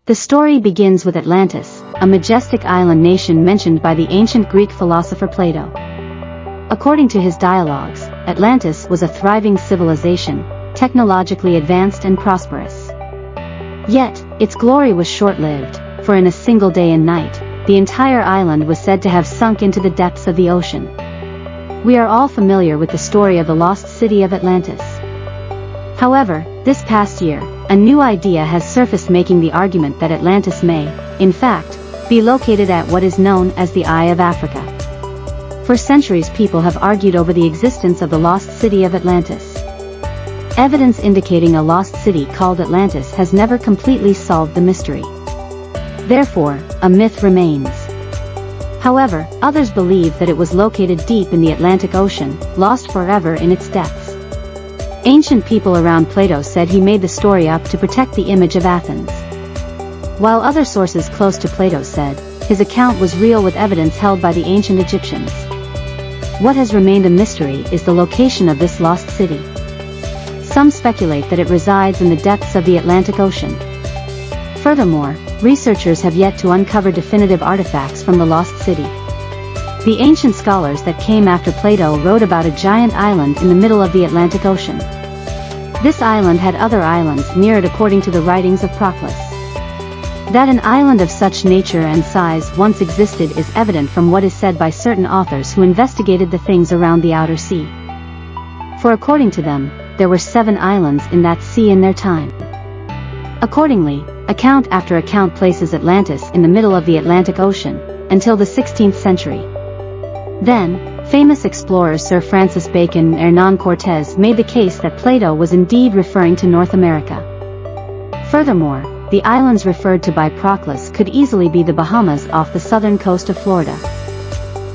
The story begins with Atlantis, a majestic island nation mentioned by the ancient Greek philosopher Plato. According to his dialogues, Atlantis was a thriving civilization, technologically advanced and prosperous. Yet, its glory was short-lived, for in a single day and night, the entire island was said to have sunk into the depths of the ocean. We are all familiar with the story of the lost city of Atlantis. However, this past year, a new idea has surfaced making the argument that Atlantis may, in fact, be located at what is known as the Eye of Africa. For centuries people have argued over the existence of the lost city of Atlantis. Evidence indicating a lost city called Atlantis has never completely solved the mystery. Therefore, a myth remains. However, others believe that it was located deep in the Atlantic Ocean, lost forever in its depths. Ancient people around Plato said he made the story up to protect the image of Athens. While other sources close to Plato said his account was real with evidence held by the ancient Egyptians. What has remained a mystery is the location of this lost city. Some speculate that it resides in the depths of the Atlantic Ocean. Furthermore, researchers have yet to uncover definitive artifacts from the lost city. The ancient scholars that came after Plato wrote about a giant island in the middle of the Atlantic Ocean. This island had other islands near it according to the writings of Proclus. That an island of such nature and size once existed is evident from what is said by certain authors who investigated the things around the outer sea. For according to them, there were 7 islands in that sea in their time. Accordingly, account after account places Atlantis in the middle of the Atlantic Ocean, until the 16th century. Then, famous explorers Sir Francis Bacon and Hernán Cortés made the case that Plato was indeed referring to North America. Furthermore, the islands referred to by Proclus could easily be the Bahamas off the southern coast of Florida.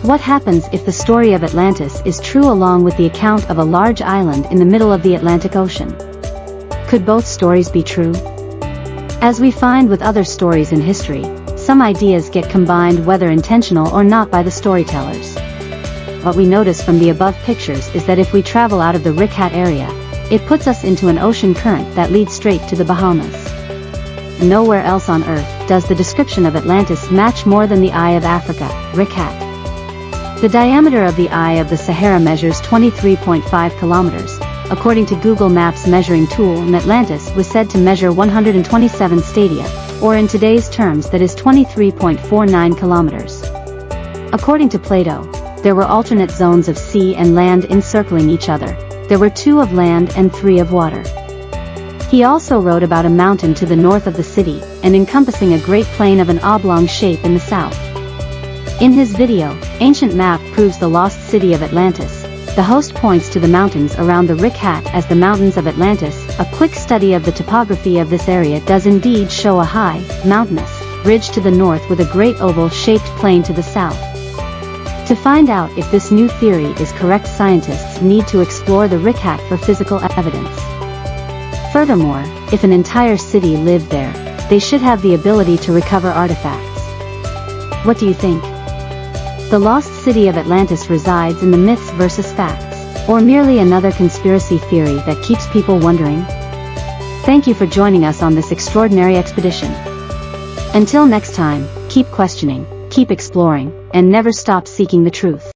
What happens if the story of Atlantis is true along with the account of a large island in the middle of the Atlantic Ocean? Could both stories be true? As we find with other stories in history, some ideas get combined whether intentional or not by the storytellers. What we notice from the above pictures is that if we travel out of the Rick-Hat area, it puts us into an ocean current that leads straight to the Bahamas. Nowhere else on Earth does the description of Atlantis match more than the Eye of Africa, Rick-Hat. The diameter of the Eye of the Sahara measures 23.5 kilometers. According to Google Maps measuring tool, Atlantis was said to measure 127 stadia, or in today's terms that is 23.49 kilometers. According to Plato, there were alternate zones of sea and land encircling each other. There were 2 of land and 3 of water. He also wrote about a mountain to the north of the city, and encompassing a great plain of an oblong shape in the south. In his video, Ancient Map proves the lost city of Atlantis. The host points to the mountains around the Rick-Hat as the mountains of Atlantis. A quick study of the topography of this area does indeed show a high, mountainous ridge to the north with a great oval-shaped plain to the south. To find out if this new theory is correct, scientists need to explore the Rick-Hat for physical evidence. Furthermore, if an entire city lived there, they should have the ability to recover artifacts. What do you think? The lost city of Atlantis resides in the myths versus facts, or merely another conspiracy theory that keeps people wondering? Thank you for joining us on this extraordinary expedition. Until next time, keep questioning, keep exploring, and never stop seeking the truth.